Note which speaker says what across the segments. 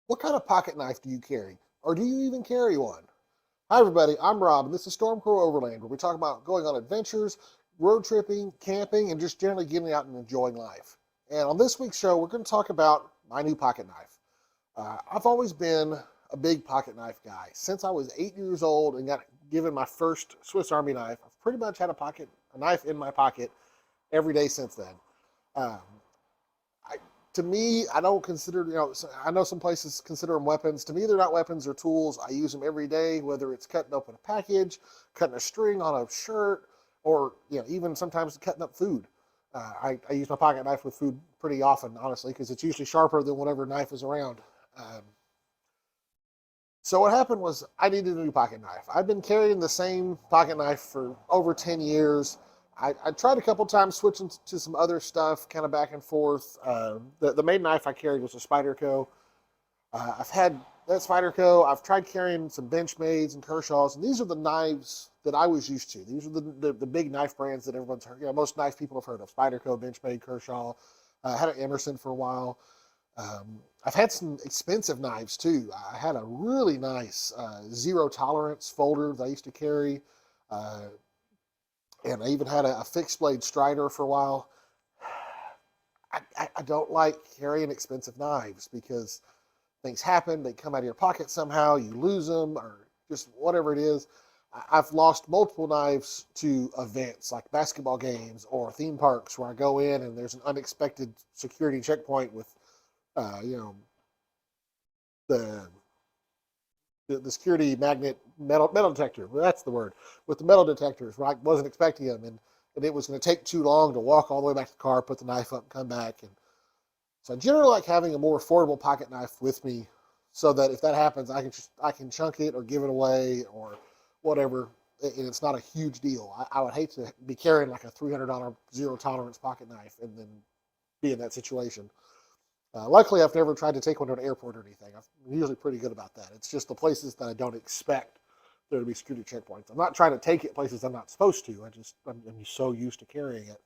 Speaker 1: What kind of pocket knife do you carry? Or do you even carry one? Hi, everybody. I'm Rob, and this is Stormcrow Overland, where we talk about going on adventures, road tripping, camping, and just generally getting out and enjoying life. And on this week's show, we're going to talk about my new pocket knife. I've always been a big pocket knife guy. Since I was 8 years old and got given my first Swiss Army knife, I've pretty much had a knife in my pocket every day since then. Um, I, to me, I don't consider, I know some places consider them weapons. To me, they're not weapons, they're tools. I use them every day, whether it's cutting open a package, cutting a string on a shirt, or, even sometimes cutting up food. I use my pocket knife with food pretty often, honestly, because it's usually sharper than whatever knife is around. Um, so what happened was I needed a new pocket knife. I've been carrying the same pocket knife for over 10 years. I tried a couple times switching to some other stuff, kind of back and forth. The main knife I carried was a Spyderco. I've had that Spyderco. I've tried carrying some Benchmades and Kershaws, and these are the knives that I was used to. These are the big knife brands that everyone's heard. Most knife people have heard of: Spyderco, Benchmade, Kershaw. I had an Emerson for a while. I've had some expensive knives too. I had a really nice zero tolerance folder that I used to carry, uh, and I even had a fixed blade Strider for a while. I don't like carrying expensive knives because things happen. They come out of your pocket somehow. You lose them, or just whatever it is. I've lost multiple knives to events like basketball games or theme parks where I go in and there's an unexpected security checkpoint with, uh, you know, the the security magnet metal detector. Well, that's the word, with the metal detectors. Right, wasn't expecting them, and it was going to take too long to walk all the way back to the car, put the knife up, and come back. And so I generally like having a more affordable pocket knife with me, so that if that happens, I can chunk it or give it away or whatever, and it's not a huge deal. I would hate to be carrying like a $300 zero tolerance pocket knife and then be in that situation. Luckily, I've never tried to take one to an airport or anything. I'm usually pretty good about that. It's just the places that I don't expect there to be security checkpoints. I'm not trying to take it places I'm not supposed to. I'm so used to carrying it.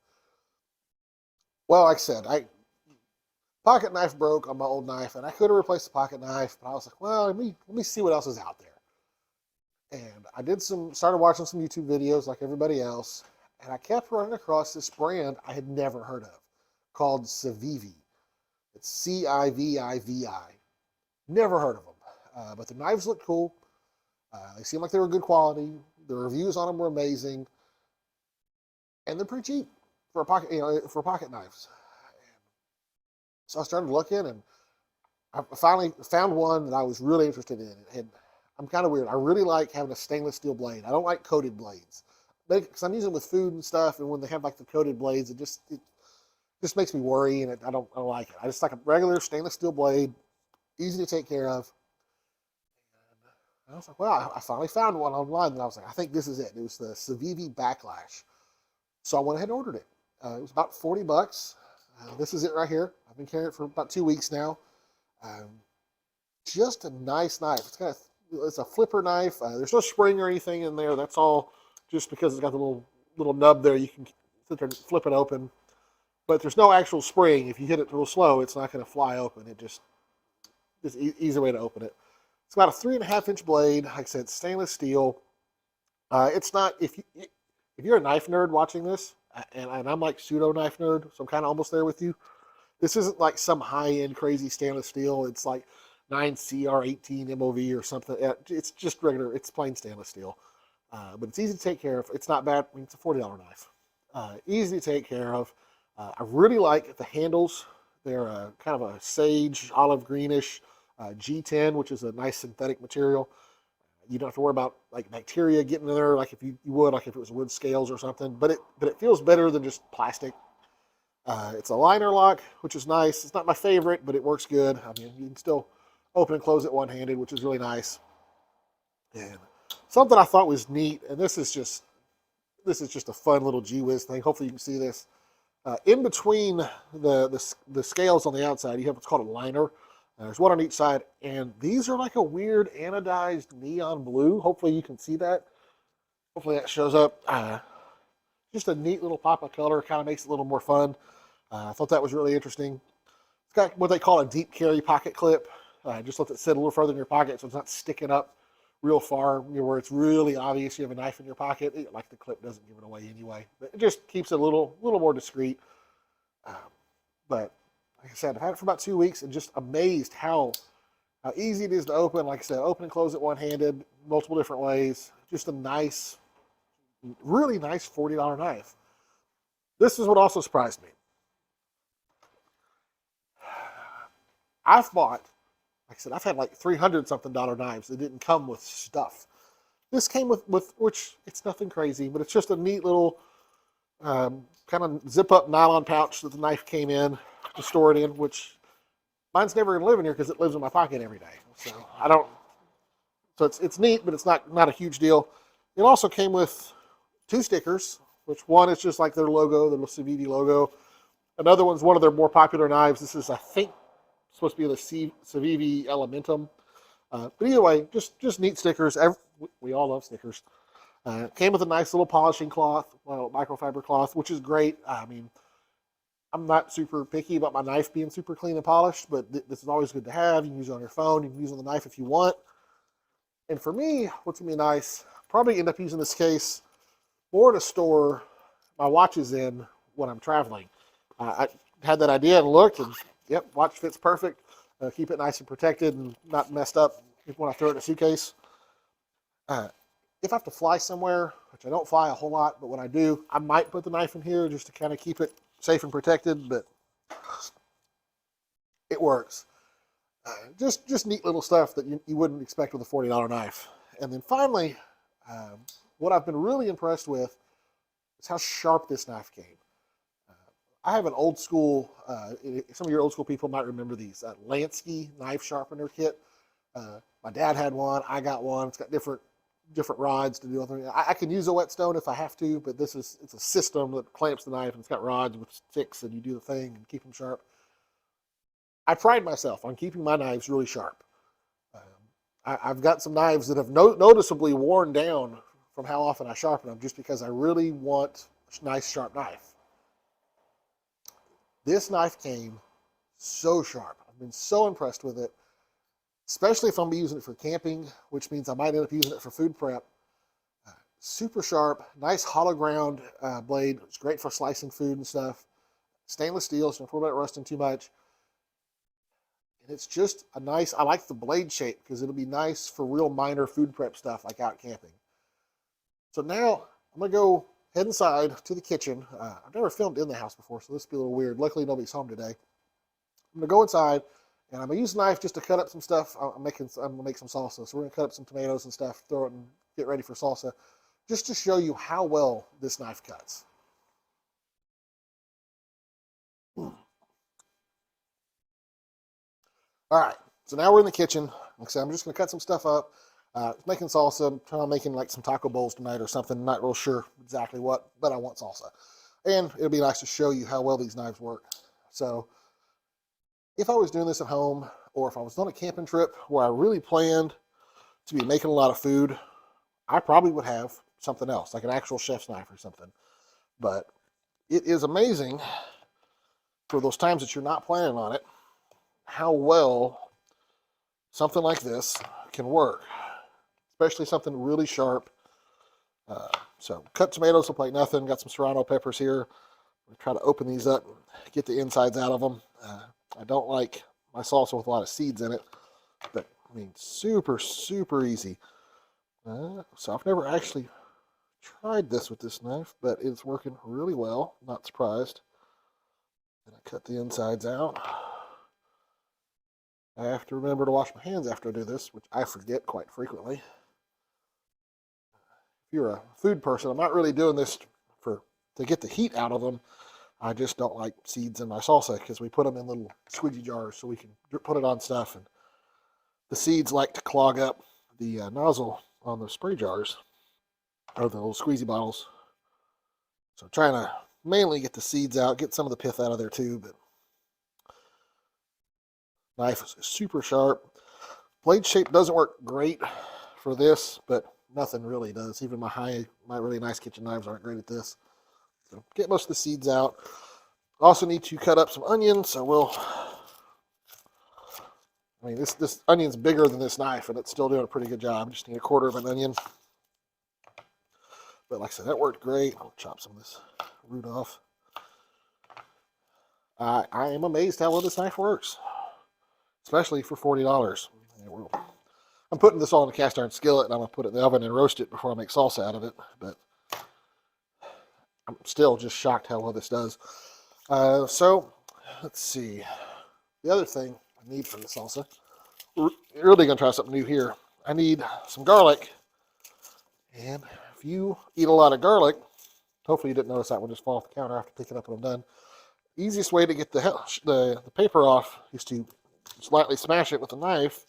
Speaker 1: Well, like I said, I pocket knife broke on my old knife, and I could have replaced the pocket knife, but I was like, well, let me see what else is out there. And I started watching some YouTube videos like everybody else, and I kept running across this brand I had never heard of called Civivi. It's Civivi. Never heard of them, but the knives look cool. They seem like they were good quality. The reviews on them were amazing, and they're pretty cheap for a pocket, for pocket knives. So I started looking, and I finally found one that I was really interested in. I'm kind of weird. I really like having a stainless steel blade. I don't like coated blades because I'm using it with food and stuff, and when they have like the coated blades, it just makes me worry, and I don't like it. I just like a regular stainless steel blade, easy to take care of. And I was like, well, I finally found one online, and I was like, I think this is it. It was the Civivi Backlash. So I went ahead and ordered it. It was about $40. This is it right here. I've been carrying it for about 2 weeks now. Um, just a nice knife. It's a flipper knife. There's no spring or anything in there. That's all just because it's got the little nub there. You can sit there and flip it open. But there's no actual spring. If you hit it real slow, it's not going to fly open. It's easy way to open it. It's about a 3.5 inch blade. Like I said, stainless steel. It's not if you're a knife nerd watching this, and I'm like pseudo knife nerd, so I'm kind of almost there with you. This isn't like some high end crazy stainless steel. It's like 9CR18 MOV or something. It's just regular. It's plain stainless steel, but it's easy to take care of. It's not bad. I mean, it's a $40 knife. Easy to take care of. I really like the handles. They're kind of a sage olive greenish G10, which is a nice synthetic material. You don't have to worry about like bacteria getting in there, like if you would, like if it was wood scales or something. But it feels better than just plastic. It's a liner lock, which is nice. It's not my favorite, but it works good. I mean, you can still open and close it one-handed, which is really nice. And something I thought was neat, and this is just a fun little gee whiz thing. Hopefully you can see this. In between the scales on the outside, you have what's called a liner. There's one on each side, and these are like a weird anodized neon blue. Hopefully you can see that. Hopefully that shows up. Just a neat little pop of color, kind of makes it a little more fun. I thought that was really interesting. It's got what they call a deep carry pocket clip. Just let it sit a little further in your pocket so it's not sticking up real far, where it's really obvious you have a knife in your pocket. Like the clip doesn't give it away anyway, but it just keeps it a little more discreet. But like I said, I've had it for about 2 weeks and just amazed how easy it is to open. Like I said, open and close it one-handed, multiple different ways. Just a nice, really nice $40 knife. This is what also surprised me. I've bought, like I said, I've had like $300-something knives that didn't come with stuff. This came with which it's nothing crazy, but it's just a neat little kind of zip-up nylon pouch that the knife came in to store it in, which mine's never going to live in here because it lives in my pocket every day. So I don't. So it's neat, but it's not a huge deal. It also came with 2 stickers, which one is just like their logo, the Civivi logo. Another one's one of their more popular knives. This is, I think, supposed to be the Civivi Elementum. But either way, just neat stickers. We all love stickers. Came with a nice little polishing cloth, microfiber cloth, which is great. I mean, I'm not super picky about my knife being super clean and polished, but this is always good to have. You can use it on your phone. You can use it on the knife if you want. And for me, what's going to be nice, probably end up using this case more to store my watches in when I'm traveling. I had that idea and looked, and yep, watch fits perfect. Keep it nice and protected and not messed up when I throw it in a suitcase. If I have to fly somewhere, which I don't fly a whole lot, but when I do, I might put the knife in here just to kind of keep it safe and protected, but it works. Just neat little stuff that you wouldn't expect with a $40 knife. And then finally, what I've been really impressed with is how sharp this knife came. I have an old school, some of your old school people might remember these, Lansky knife sharpener kit. My dad had one, I got one. It's got different rods to do other things. I can use a whetstone if I have to, but it's a system that clamps the knife, and it's got rods with sticks, and you do the thing and keep them sharp. I pride myself on keeping my knives really sharp. I've got some knives that have noticeably worn down from how often I sharpen them, just because I really want a nice sharp knife. This knife came so sharp. I've been so impressed with it, especially if I'm using it for camping, which means I might end up using it for food prep. Super sharp, nice hollow ground blade. It's great for slicing food and stuff. Stainless steel, so don't worry about rusting too much. And it's just a nice, I like the blade shape because it'll be nice for real minor food prep stuff like out camping. So now I'm going to go head inside to the kitchen. I've never filmed in the house before, so this will be a little weird. Luckily, nobody's home today. I'm going to go inside, and I'm going to use a knife just to cut up some stuff. I'm going to make some salsa. So we're going to cut up some tomatoes and stuff, throw it and get ready for salsa, just to show you how well this knife cuts. All right, so now we're in the kitchen. Like I said, I'm just going to cut some stuff up. Making salsa. I'm trying to making like some taco bowls tonight or something. Not real sure exactly what, but I want salsa. And it'll be nice to show you how well these knives work. So if I was doing this at home, or if I was on a camping trip where I really planned to be making a lot of food, I probably would have something else, like an actual chef's knife or something. But it is amazing for those times that you're not planning on it, how well something like this can work, especially something really sharp. So cut tomatoes look like nothing. Got some serrano peppers here. I'm try to open these up and get the insides out of them. I don't like my salsa with a lot of seeds in it, but I mean, super, super easy. So I've never actually tried this with this knife, but it's working really well. Not surprised. And I cut the insides out. I have to remember to wash my hands after I do this, which I forget quite frequently. If you're a food person, I'm not really doing this to get the heat out of them. I just don't like seeds in my salsa because we put them in little squeegee jars so we can put it on stuff. And the seeds like to clog up the nozzle on the spray jars or the little squeezy bottles. So I'm trying to mainly get the seeds out, get some of the pith out of there too. But knife is super sharp. Blade shape doesn't work great for this, but nothing really does. Even my really nice kitchen knives aren't great at this. So get most of the seeds out. Also need to cut up some onions, so we'll I mean, this onion's bigger than this knife, and it's still doing a pretty good job. Just need a quarter of an onion. But like I said, that worked great. I'll chop some of this root off. I am amazed how well this knife works, especially for $40. I'm putting this all in a cast iron skillet, and I'm going to put it in the oven and roast it before I make salsa out of it. But I'm still just shocked how well this does. So, let's see. The other thing I need for the salsa, we're really going to try something new here. I need some garlic. And if you eat a lot of garlic, hopefully you didn't notice that one just fall off the counter after picking up when I'm done. Easiest way to get the paper off is to slightly smash it with a knife.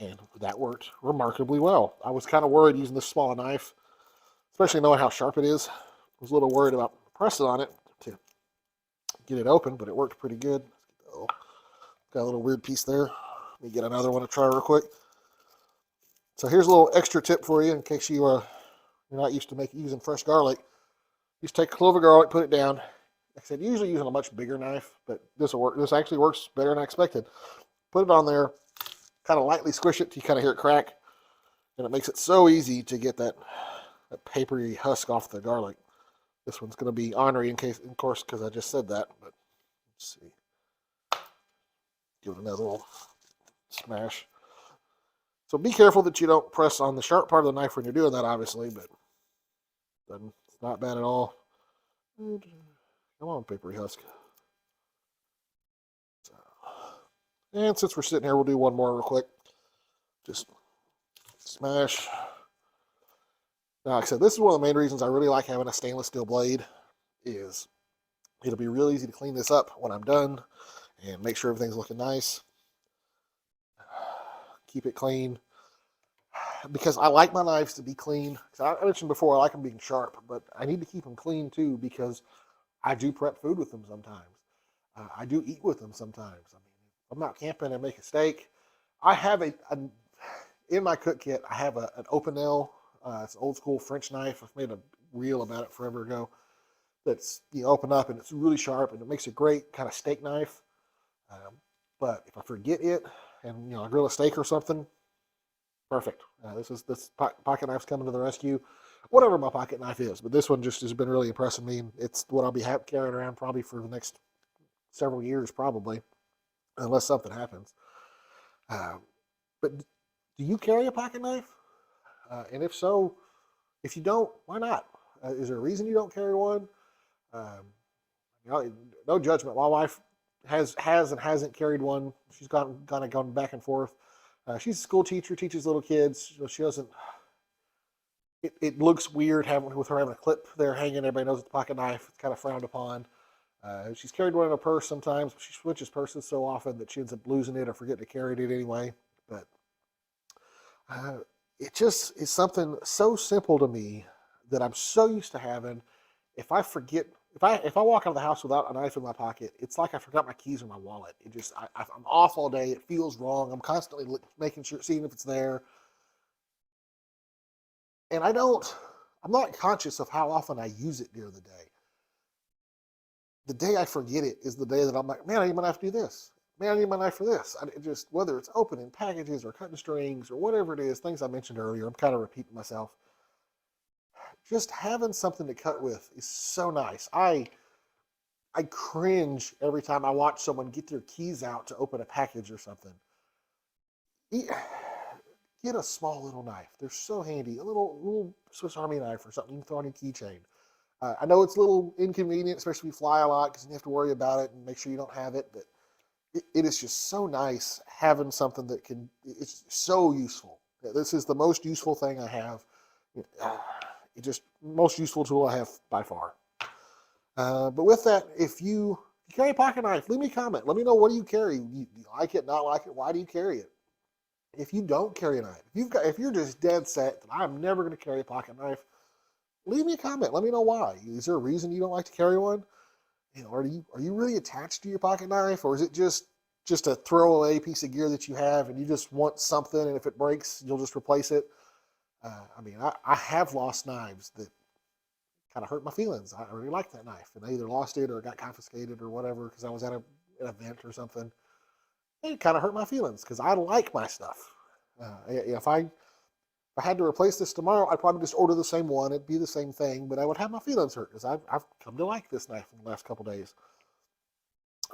Speaker 1: And that worked remarkably well. I was kind of worried using this small knife, especially knowing how sharp it is. I was a little worried about pressing on it to get it open, but it worked pretty good. Got a little weird piece there. Let me get another one to try real quick. So here's a little extra tip for you in case you're not used to using fresh garlic. Just take a clove of garlic, put it down. Like I said, usually using a much bigger knife, but this will work. This actually works better than I expected. Put it on there. Kind of lightly squish it till you kind of hear it crack, and it makes it so easy to get that papery husk off the garlic. This one's going to be ornery of course, because I just said that. But let's see, give it another little smash. So be careful that you don't press on the sharp part of the knife when you're doing that, obviously, but it's not bad at all. Come on, papery husk. And since we're sitting here, we'll do one more real quick. Just smash. Now, like I said, this is one of the main reasons I really like having a stainless steel blade. Is it'll be real easy to clean this up when I'm done and make sure everything's looking nice. Keep it clean. Because I like my knives to be clean. I mentioned before I like them being sharp, but I need to keep them clean too because I do prep food with them sometimes. I do eat with them sometimes. I mean, I'm not camping and make a steak. I have in my cook kit, I have an Opinel. It's an old school French knife. I've made a reel about it forever ago. That's, you open up and it's really sharp and it makes a great kind of steak knife. But if I forget it and I grill a steak or something, perfect. This pocket knife's coming to the rescue. Whatever my pocket knife is, but this one just has been really impressing me. It's what I'll be carrying around probably for the next several years, probably. Unless something happens. But do you carry a pocket knife? And if so, if you don't, why not? Is there a reason you don't carry one? No judgment. My wife has and hasn't carried one. She's gone back and forth. She's a school teacher, teaches little kids. She doesn't. It looks weird with her having a clip there hanging. Everybody knows it's a pocket knife. It's kind of frowned upon. She's carried one in a purse sometimes, but she switches purses so often that she ends up losing it or forgetting to carry it anyway. But it just is something so simple to me that I'm so used to having. If I forget, if I walk out of the house without a knife in my pocket, it's like I forgot my keys or my wallet. I'm off all day. It feels wrong. I'm constantly making sure, seeing if it's there. And I'm not conscious of how often I use it during the day. The day I forget it is the day that I'm like, man, I need my knife to do this. Man, I need my knife for this. Whether it's opening packages or cutting strings or whatever it is, things I mentioned earlier, I'm kind of repeating myself. Just having something to cut with is so nice. I cringe every time I watch someone get their keys out to open a package or something. Get a small little knife. They're so handy. A little Swiss Army knife or something you can throw on your keychain. I know it's a little inconvenient, especially if you fly a lot, because you have to worry about it and make sure you don't have it. But it is just so nice having something that it's so useful. This is the most useful thing I have. It's just most useful tool I have by far. But with that, if you carry a pocket knife, leave me a comment. Let me know, what do you carry? Do you like it, not like it? Why do you carry it? If you don't carry a knife, if you're just dead set that I'm never going to carry a pocket knife, leave me a comment. Let me know why. Is there a reason you don't like to carry one? Are you really attached to your pocket knife, or is it just a throwaway piece of gear that you have and you just want something, and if it breaks, you'll just replace it? I have lost knives that kind of hurt my feelings. I really liked that knife, and I either lost it or got confiscated or whatever because I was at an event or something. it kind of hurt my feelings because I like my stuff. If I had to replace this tomorrow, I'd probably just order the same one. It'd be the same thing, but I would have my feelings hurt because I've come to like this knife in the last couple days.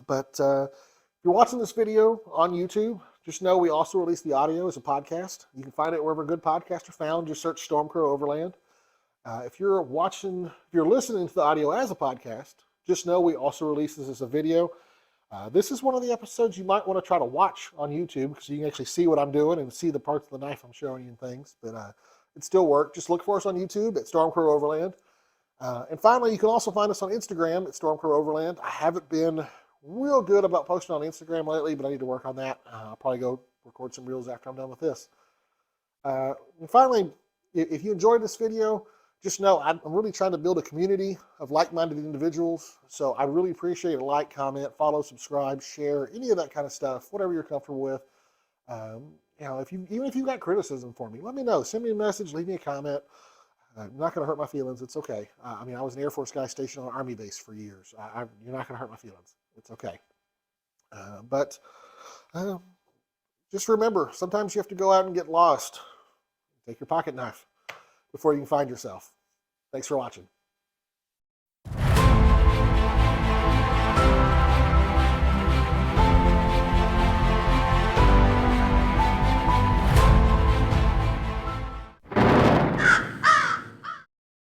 Speaker 1: But if you're watching this video on YouTube, just know we also release the audio as a podcast. You can find it wherever good podcasts are found. Just search Stormcrow Overland. If you're listening to the audio as a podcast, just know we also release this as a video. This is one of the episodes you might want to try to watch on YouTube because you can actually see what I'm doing and see the parts of the knife I'm showing you and things. But it still works. Just look for us on YouTube at Stormcrow Overland. And finally, you can also find us on Instagram at Stormcrow Overland. I haven't been real good about posting on Instagram lately, but I need to work on that. I'll probably go record some reels after I'm done with this. And finally, if you enjoyed this video, just know I'm really trying to build a community of like-minded individuals. So I really appreciate a like, comment, follow, subscribe, share, any of that kind of stuff, whatever you're comfortable with. Even if you've got criticism for me, let me know. Send me a message, leave me a comment. I'm not going to hurt my feelings. It's okay. I was an Air Force guy stationed on an Army base for years. You're not going to hurt my feelings. It's okay. But just remember, sometimes you have to go out and get lost. Take your pocket knife before you can find yourself. Thanks for watching.